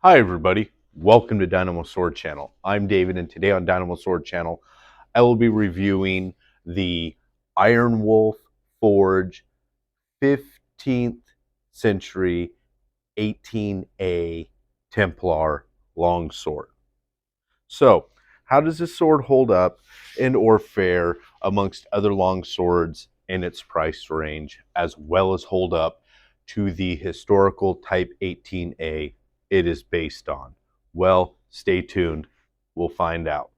Hi everybody, welcome to Dynamo Sword Channel. I'm David, and today on Dynamo Sword Channel I will be reviewing the Iron Wolf Forge 15th century 18A Templar Longsword. So, how does this sword hold up and or fare amongst other long swords in its price range, as well as hold up to the historical Type 18A it is based on? Well, stay tuned. We'll find out.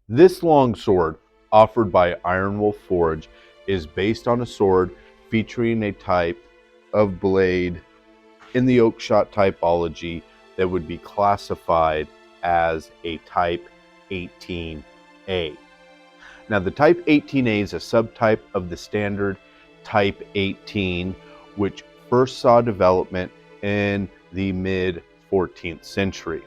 This longsword, offered by Iron Wolf Forge, is based on a sword featuring a type of blade in the oakshot typology that would be classified as a Type 18A. Now, the Type 18A is a subtype of the standard Type 18, which first saw development in the mid-14th century.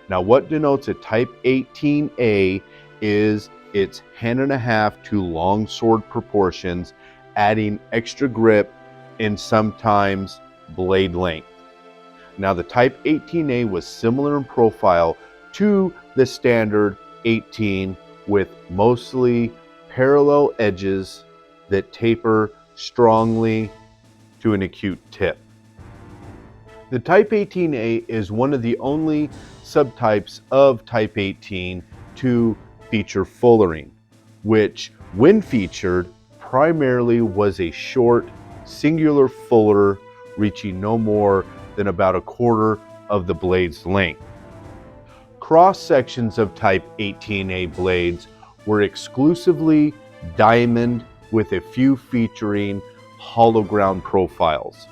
Now, what denotes a Type 18A is its hand-and-a-half to longsword proportions, adding extra grip and sometimes blade length. Now, the Type 18A was similar in profile to the standard 18, with mostly parallel edges that taper strongly to an acute tip. The Type 18A is one of the only subtypes of Type 18 to feature fullering, which, when featured, primarily was a short, singular fuller reaching no more than about a quarter of the blade's length. Cross sections of Type 18A blades were exclusively diamond, with a few featuring hollow ground profiles.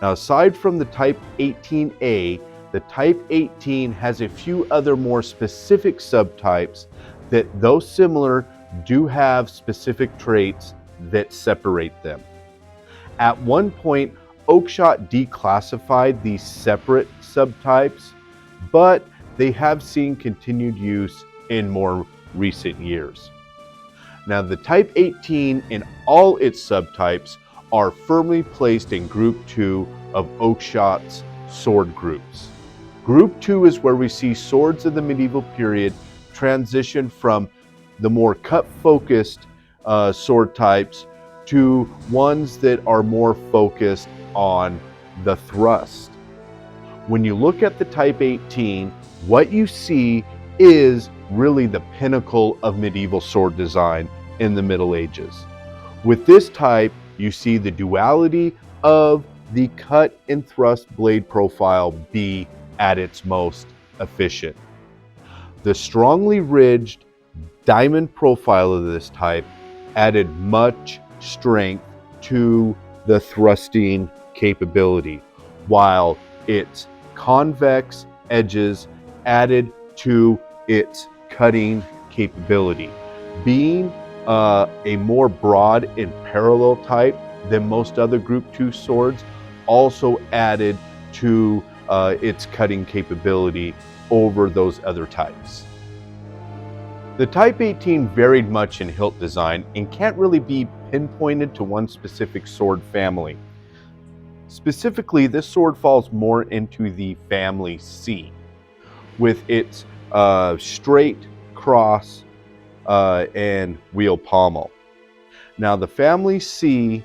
Now, aside from the Type 18A, the Type 18 has a few other more specific subtypes that, though similar, do have specific traits that separate them. At one point, Oakshot declassified these separate subtypes, but they have seen continued use in more recent years. Now, the Type 18 and all its subtypes are firmly placed in Group 2 of Oakshot's sword groups. Group 2 is where we see swords of the medieval period transition from the more cut-focused sword types to ones that are more focused on the thrust. When you look at the Type 18, what you see is really the pinnacle of medieval sword design in the Middle Ages. With this type, you see the duality of the cut and thrust blade profile be at its most efficient. The strongly ridged diamond profile of this type added much strength to the thrusting capability, while its convex edges added to its cutting capability. Being a more broad and parallel type than most other Group 2 swords also added to its cutting capability over those other types. The Type 18 varied much in hilt design and can't really be pinpointed to one specific sword family. Specifically, this sword falls more into the family C, with its straight cross and wheel pommel. Now, the family C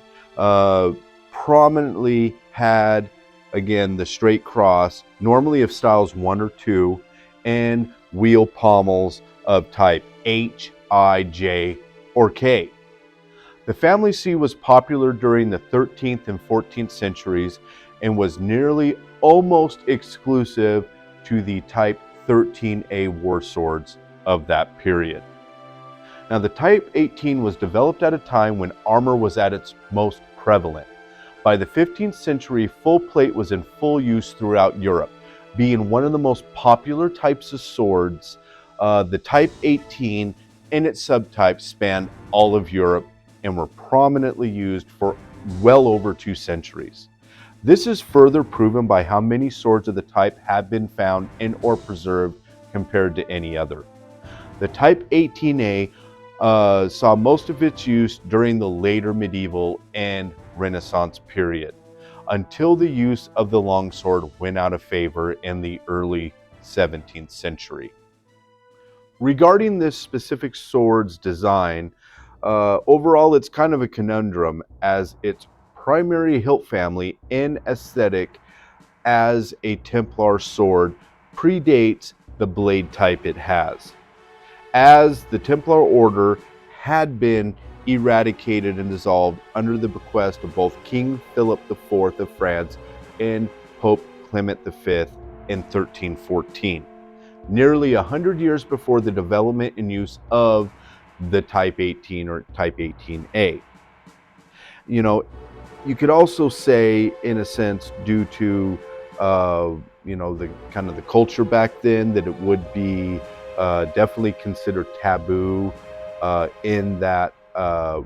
prominently had, again, the straight cross, normally of styles 1 or 2, and wheel pommels of type H, I, J, or K. The family C was popular during the 13th and 14th centuries and was nearly almost exclusive to the Type 13A war swords of that period. Now, the Type 18 was developed at a time when armor was at its most prevalent. By the 15th century, full plate was in full use throughout Europe. Being one of the most popular types of swords, the Type 18 and its subtypes spanned all of Europe and were prominently used for well over 2 centuries. This is further proven by how many swords of the type have been found and or preserved compared to any other. The Type 18A saw most of its use during the later medieval and Renaissance period, until the use of the longsword went out of favor in the early 17th century. Regarding this specific sword's design, overall it's kind of a conundrum, as its primary hilt family and aesthetic as a Templar sword predates the blade type it has, as the Templar Order had been eradicated and dissolved under the bequest of both King Philip IV of France and Pope Clement V in 1314, nearly 100 years before the development and use of the Type 18 or Type 18A. You know, you could also say, in a sense, due to the kind of the culture back then, that it would be definitely considered taboo in that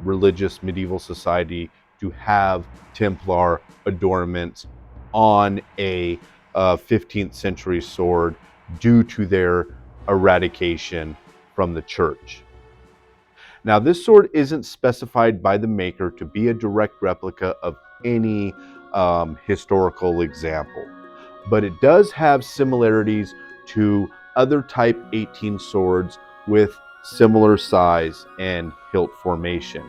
religious medieval society to have Templar adornments on a 15th century sword due to their eradication from the church. Now, this sword isn't specified by the maker to be a direct replica of any historical example, but it does have similarities to other Type 18 swords with similar size and hilt formation.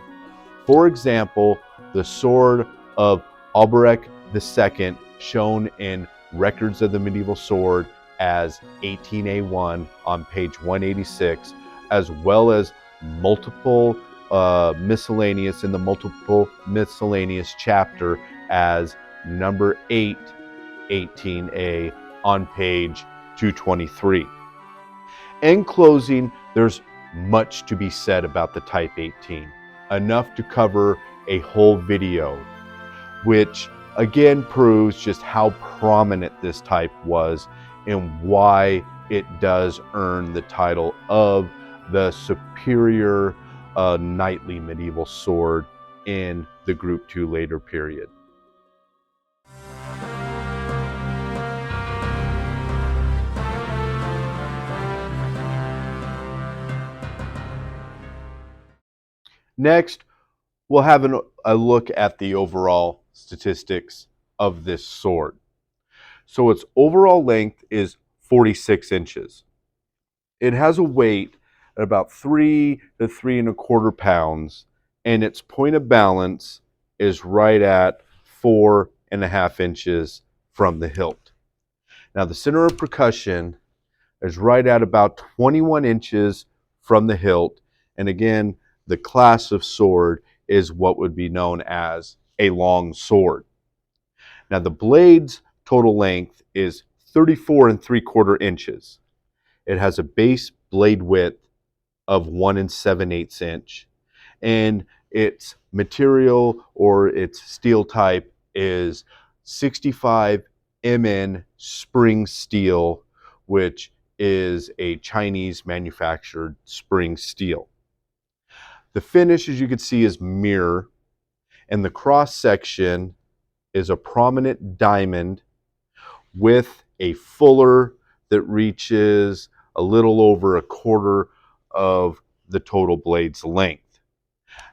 For example, the sword of Alberic II, shown in Records of the Medieval Sword as 18A1 on page 186, as well as multiple miscellaneous in the multiple miscellaneous chapter as number 8, 18A on page 223. In closing, there's much to be said about the Type 18, enough to cover a whole video, which again proves just how prominent this type was and why it does earn the title of the superior knightly medieval sword in the Group 2 later period. Next, we'll have a look at the overall statistics of this sword. So its overall length is 46 inches. It has a weight at about 3 to 3¼ pounds, and its point of balance is right at 4½ inches from the hilt. Now, the center of percussion is right at about 21 inches from the hilt, and again, the class of sword is what would be known as a long sword. Now, the blade's total length is 34¾ inches. It has a base blade width of 1 7/8 inch, and its material or its steel type is 65 Mn spring steel, which is a Chinese manufactured spring steel. The finish, as you can see, is mirror, and the cross section is a prominent diamond with a fuller that reaches a little over 1/4 of the total blade's length.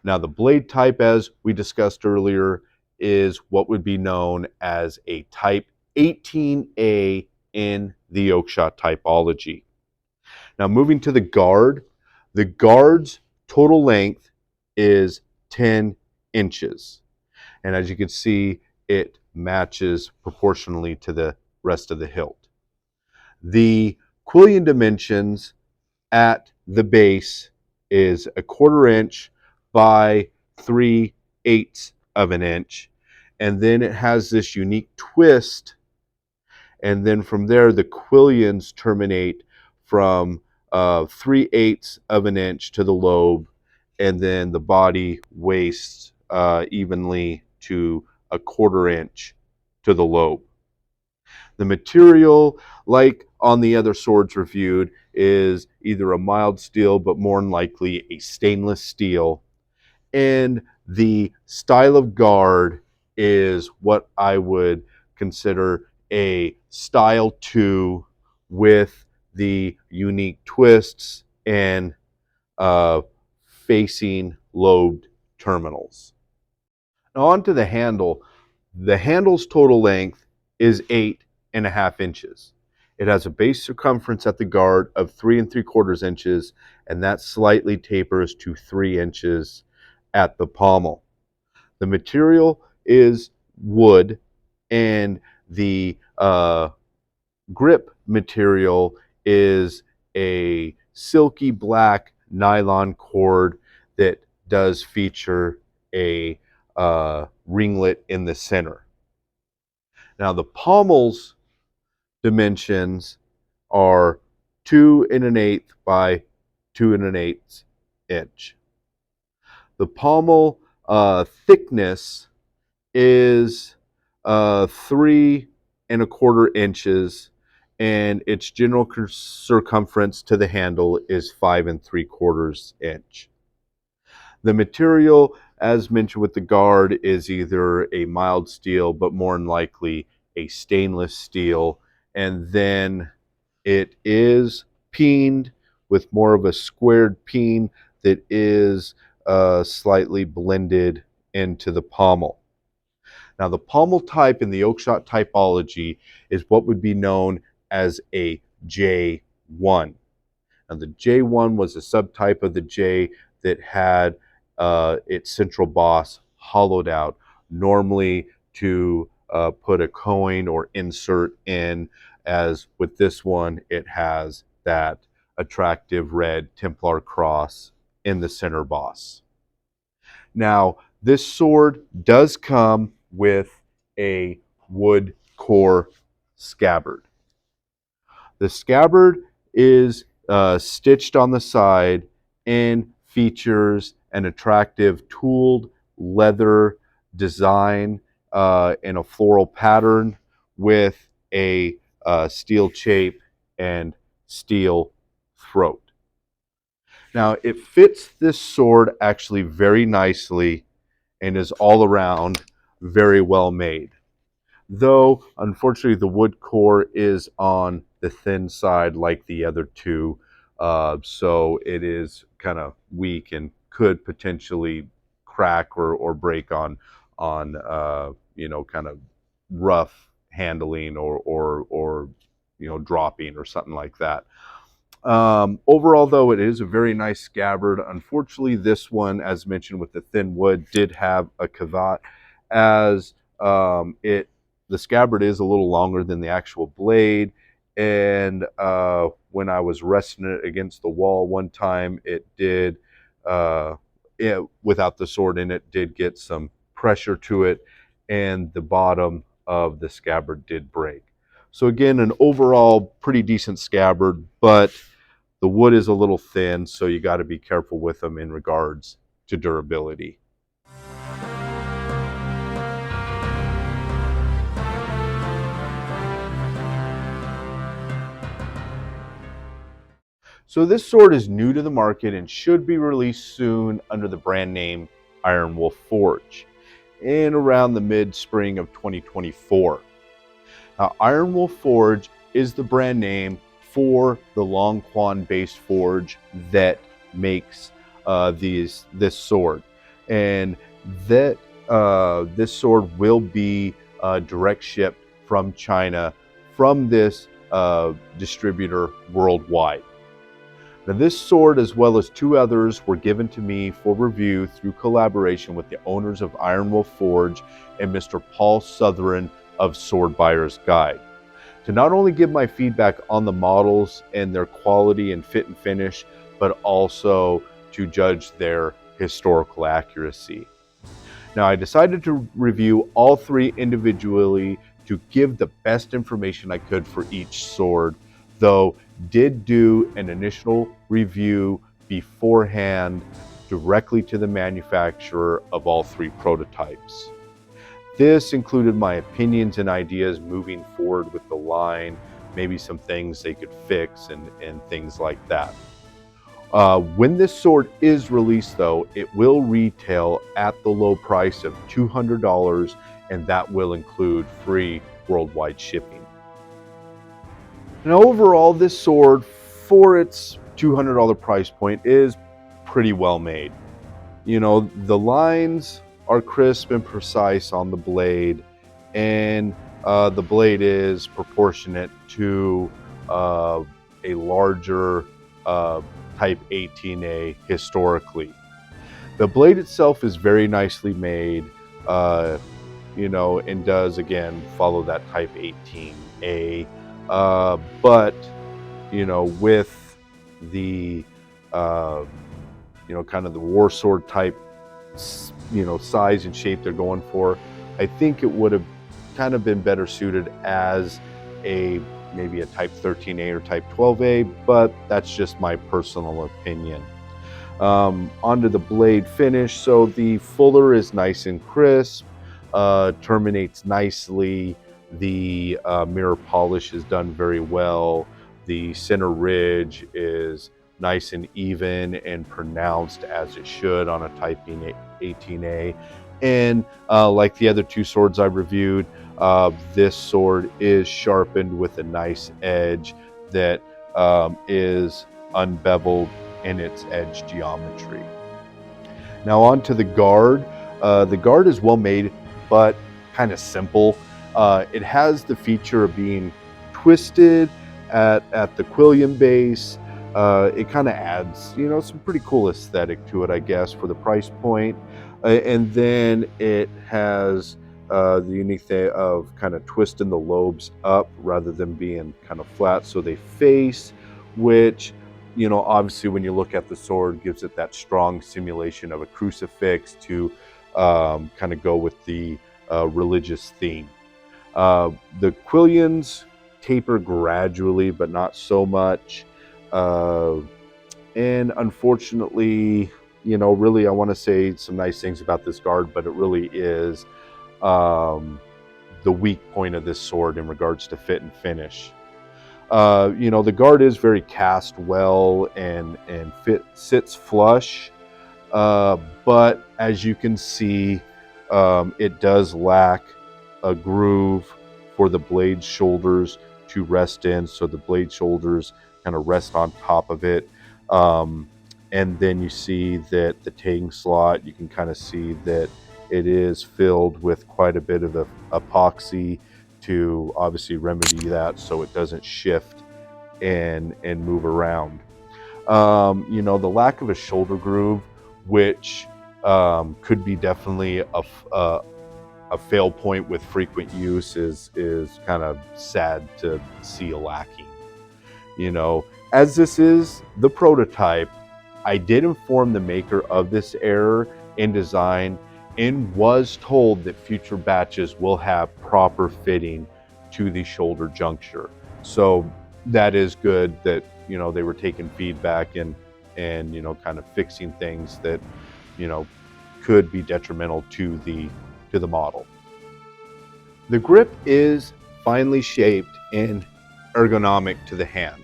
Now, the blade type, as we discussed earlier, is what would be known as a Type 18A in the Oakshott typology. Now, moving to the guard's total length is 10 inches. And as you can see, it matches proportionally to the rest of the hilt. The quillion dimensions at the base is 1/4 inch by 3/8 of an inch. And then it has this unique twist. And then from there, the quillions terminate from 3/8 of an inch to the lobe, and then the body wastes evenly to 1/4 inch to the lobe. The material, like on the other swords reviewed, is either a mild steel, but more than likely a stainless steel. And the style of guard is what I would consider a style 2 with the unique twists and facing lobed terminals. Now onto the handle. The handle's total length is 8.5 inches. It has a base circumference at the guard of 3¾ inches, and that slightly tapers to 3 inches at the pommel. The material is wood, and the grip material is a silky black nylon cord that does feature a ringlet in the center. Now the pommel's dimensions are 2 1/8 by 2 1/8 inch. The pommel thickness is 3¼ inches, and its general circumference to the handle is 5¾ inch. The material, as mentioned with the guard, is either a mild steel, but more than likely a stainless steel, and then it is peened with more of a squared peen that is slightly blended into the pommel. Now, the pommel type in the oakshott typology is what would be known as a J1. Now, the J1 was a subtype of the J that had its central boss hollowed out, normally to put a coin or insert in, as with this one, it has that attractive red Templar cross in the center boss. Now, this sword does come with a wood core scabbard. The scabbard is stitched on the side and features an attractive tooled leather design in a floral pattern with a steel chape and steel throat. Now, it fits this sword actually very nicely and is all around very well made. Though, unfortunately, the wood core is on the thin side like the other two, so it is kind of weak and could potentially crack or break on kind of rough handling or dropping or something like that. Overall, though, it is a very nice scabbard. Unfortunately, this one, as mentioned with the thin wood, did have a caveat, as the scabbard is a little longer than the actual blade, and when I was resting it against the wall one time, it did, without the sword in it, did get some pressure to it, and the bottom of the scabbard did break. So again, an overall pretty decent scabbard, but the wood is a little thin, so you got to be careful with them in regards to durability. So this sword is new to the market and should be released soon under the brand name Iron Wolf Forge in around the mid-spring of 2024. Now, Iron Wolf Forge is the brand name for the Long Quan based forge that makes this sword, and that this sword will be direct shipped from China from this distributor worldwide. Now, this sword, as well as two others, were given to me for review through collaboration with the owners of Iron Wolf Forge and Mr. Paul Sutherland of Sword Buyer's Guide, to not only give my feedback on the models and their quality and fit and finish, but also to judge their historical accuracy. Now, I decided to review all three individually to give the best information I could for each sword, though did do an initial review beforehand directly to the manufacturer of all three prototypes. This included my opinions and ideas moving forward with the line, maybe some things they could fix and things like that. When this sword is released, though, it will retail at the low price of $200, and that will include free worldwide shipping. And overall, this sword, for its $200 price point is pretty well made. You know, the lines are crisp and precise on the blade, and the blade is proportionate to a larger Type XVIIIa historically. The blade itself is very nicely made, you know, and does again follow that Type XVIIIa, but you know, with the you know, kind of the war sword type, you know, size and shape they're going for, I think it would have kind of been better suited as a maybe a Type 13A or Type 12A, but that's just my personal opinion. Onto the blade finish. So the fuller is nice and crisp, terminates nicely. The mirror polish is done very well. The center ridge is nice and even and pronounced as it should on a Type 18A. And like the other two swords I reviewed, this sword is sharpened with a nice edge that is unbeveled in its edge geometry. Now on to the guard. The guard is well made, but kind of simple. It has the feature of being twisted at the quillion base. It kind of adds, you know, some pretty cool aesthetic to it, I guess, for the price point. And then it has the unique thing of kind of twisting the lobes up rather than being kind of flat, so they face, which, you know, obviously when you look at the sword, gives it that strong simulation of a crucifix to kind of go with the religious theme. The quillions taper gradually, but not so much. And unfortunately, you know, really I want to say some nice things about this guard, but it really is the weak point of this sword in regards to fit and finish. You know, the guard is very cast well and sits flush, but as you can see, it does lack a groove for the blade shoulders to rest in, so the blade shoulders kind of rest on top of it. And then you see that the tang slot, you can kind of see that it is filled with quite a bit of the epoxy to obviously remedy that so it doesn't shift and move around. You know, the lack of a shoulder groove, which could be definitely a fail point with frequent use, is kind of sad to see lacking. You know, as this is the prototype, I did inform the maker of this error in design and was told that future batches will have proper fitting to the shoulder juncture. So that is good that, you know, they were taking feedback and you know, kind of fixing things that, you know, could be detrimental to the model. The grip is finely shaped and ergonomic to the hand.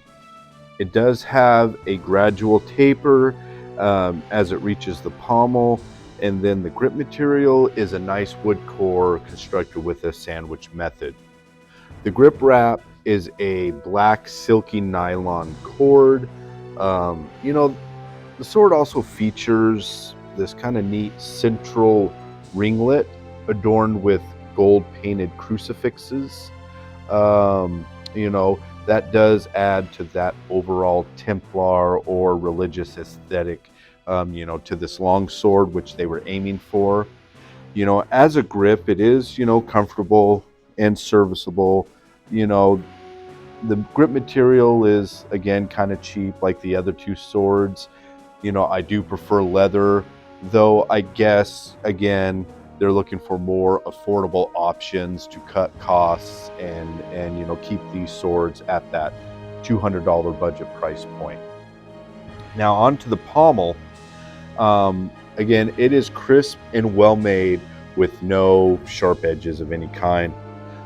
It does have a gradual taper as it reaches the pommel, and then the grip material is a nice wood core constructed with a sandwich method. The grip wrap is a black silky nylon cord. You know, the sword also features this kind of neat central ringlet adorned with gold painted crucifixes. You know, that does add to that overall Templar or religious aesthetic, you know, to this long sword, which they were aiming for. You know, as a grip, it is, you know, comfortable and serviceable. You know, the grip material is, again, kind of cheap like the other two swords. You know, I do prefer leather, though I guess, again, they're looking for more affordable options to cut costs and you know, keep these swords at that $200 budget price point. Now on to the pommel. Again, it is crisp and well made with no sharp edges of any kind.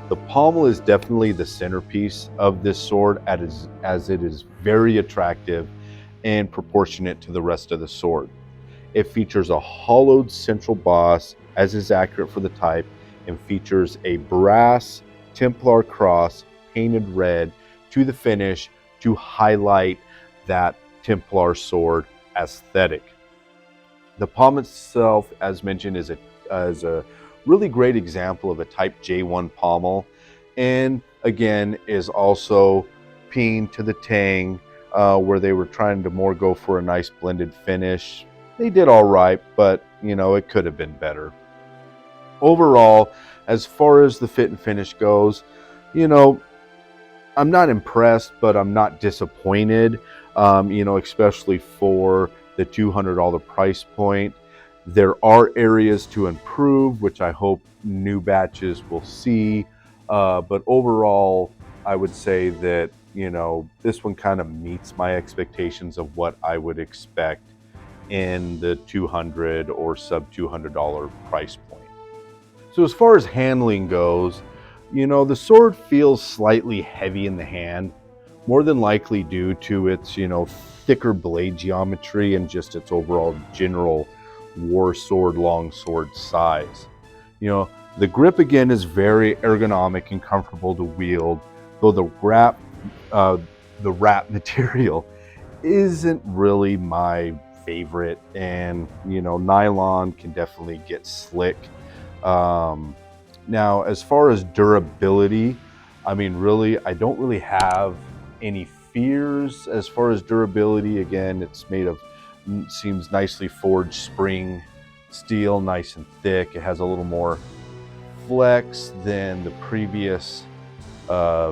The pommel is definitely the centerpiece of this sword, as it is very attractive and proportionate to the rest of the sword. It features a hollowed central boss, as is accurate for the type, and features a brass Templar cross painted red to the finish to highlight that Templar sword aesthetic. The palm itself, as mentioned, is a really great example of a Type J1 pommel, and again is also peened to the tang, where they were trying to more go for a nice blended finish. They did all right, but it could have been better. Overall, as far as the fit and finish goes, I'm not impressed, but I'm not disappointed. Especially for the $200 price point. There are areas to improve, which I hope new batches will see. But overall, I would say that, this one kind of meets my expectations of what I would expect in the $200 or sub $200 price point. So as far as handling goes, the sword feels slightly heavy in the hand, more than likely due to its, thicker blade geometry and just its overall general war sword longsword size. The grip again is very ergonomic and comfortable to wield, though the wrap material isn't really my favorite, and nylon can definitely get slick. Now, as far as durability, I don't really have any fears as far as durability. Again, it's made of, seems nicely forged spring steel, nice and thick. It has a little more flex than the previous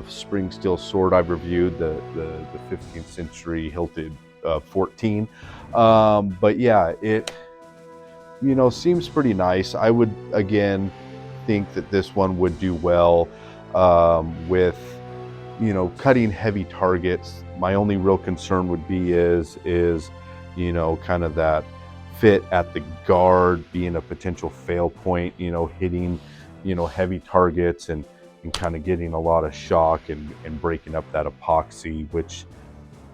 spring steel sword I've reviewed, the 15th century hilted 14. But yeah, it seems pretty nice. I would again think that this one would do well with cutting heavy targets. My only real concern would be is kind of that fit at the guard being a potential fail point, hitting heavy targets and kind of getting a lot of shock and breaking up that epoxy, which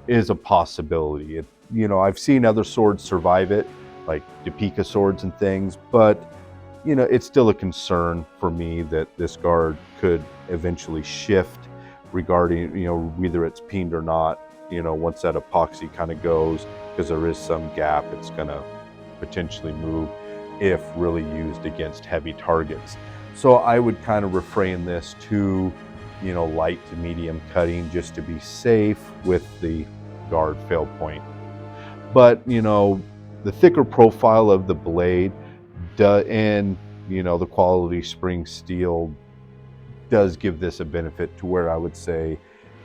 is a possibility. I've seen other swords survive it, like Depika swords and things, but it's still a concern for me that this guard could eventually shift regarding, whether it's peened or not, once that epoxy kind of goes, because there is some gap, it's going to potentially move if really used against heavy targets. So I would kind of refrain this to, light to medium cutting just to be safe with the guard fail point. But, the thicker profile of the blade and the quality spring steel does give this a benefit to where I would say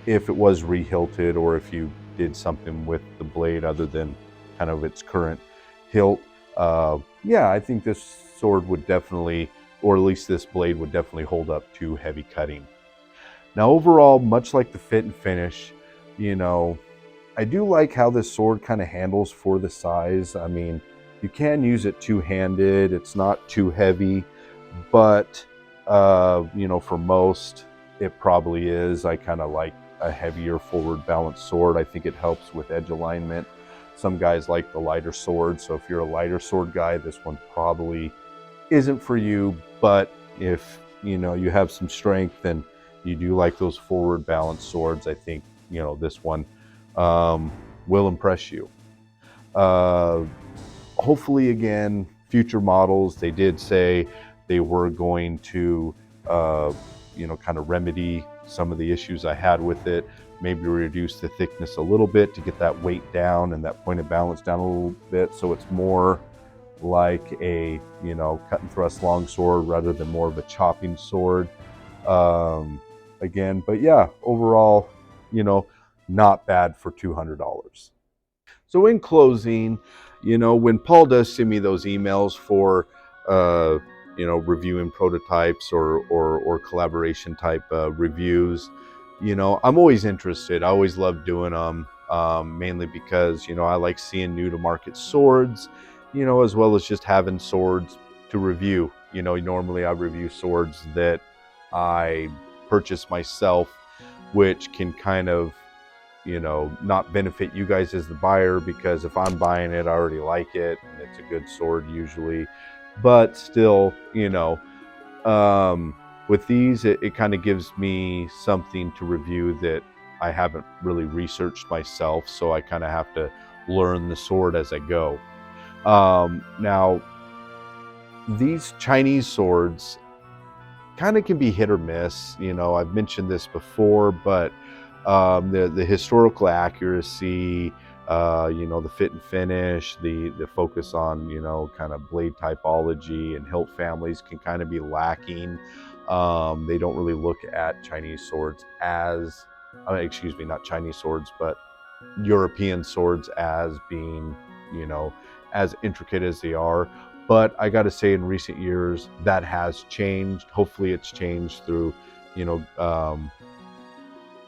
if it was re-hilted, or if you did something with the blade other than kind of its current hilt, I think this sword would definitely, or at least this blade would definitely hold up to heavy cutting. Now overall, much like the fit and finish, I do like how this sword kind of handles for the size. You can use it two-handed, it's not too heavy, but for most it probably is. I kind of like a heavier forward balanced sword. I think it helps with edge alignment. Some guys like the lighter sword, so if you're a lighter sword guy, this one probably isn't for you. But if you have some strength and you do like those forward balanced swords, I think this one will impress you. Hopefully, again, future models, they did say they were going to, kind of remedy some of the issues I had with it. Maybe reduce the thickness a little bit to get that weight down and that point of balance down a little bit, so it's more like a, cut and thrust longsword rather than more of a chopping sword. Again, but yeah, overall, not bad for $200. So in closing, when Paul does send me those emails for, reviewing prototypes or collaboration type reviews, I'm always interested. I always love doing them, mainly because, I like seeing new to market swords, as well as just having swords to review. Normally I review swords that I purchase myself, which can kind of, not benefit you guys as the buyer, because if I'm buying it, I already like it and it's a good sword usually. But still, with these, it kind of gives me something to review that I haven't really researched myself, so I kind of have to learn the sword as I go. Now, these Chinese swords kind of can be hit or miss. You know, I've mentioned this before, but the historical accuracy, you know, the fit and finish, the focus on, you know, kind of blade typology and hilt families can kind of be lacking. They don't really look at Chinese swords as, excuse me, not Chinese swords, but European swords as being, you know, as intricate as they are. But I got to say, in recent years, that has changed. Hopefully, it's changed through, you know,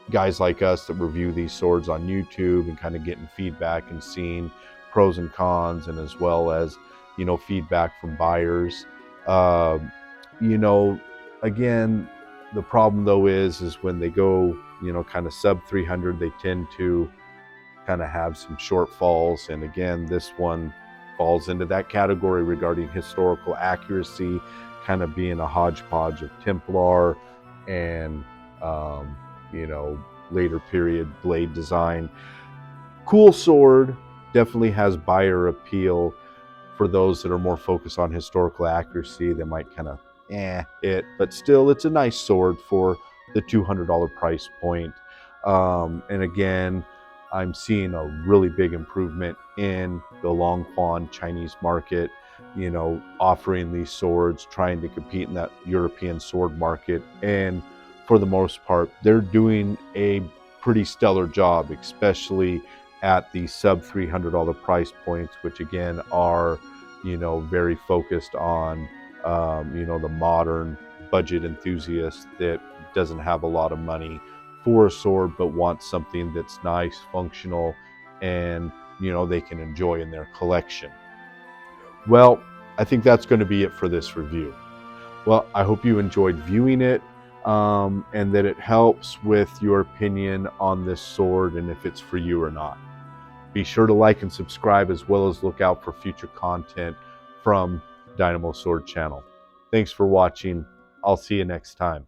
guys like us that review these swords on YouTube and kind of getting feedback and seeing pros and cons, and as well as, you know, feedback from buyers. You know, again, the problem though is when they go, you know, kind of sub 300, they tend to kind of have some shortfalls. And again, this one falls into that category regarding historical accuracy, kind of being a hodgepodge of Templar and, you know, later period blade design. Cool sword, definitely has buyer appeal. For those that are more focused on historical accuracy, they might kind of it, but still, it's a nice sword for the $200 price point. And again, I'm seeing a really big improvement in the Longquan Chinese market, you know, offering these swords, trying to compete in that European sword market. And for the most part, they're doing a pretty stellar job, especially at the sub $300 price points, which again are, you know, very focused on, you know, the modern budget enthusiast that doesn't have a lot of money for a sword, but wants something that's nice, functional, and, you know, they can enjoy in their collection. Well, I think that's going to be it for this review. Well, I hope you enjoyed viewing it, and that it helps with your opinion on this sword and if it's for you or not. Be sure to like and subscribe, as well as look out for future content from Dynamo Sword channel. Thanks for watching. I'll see you next time.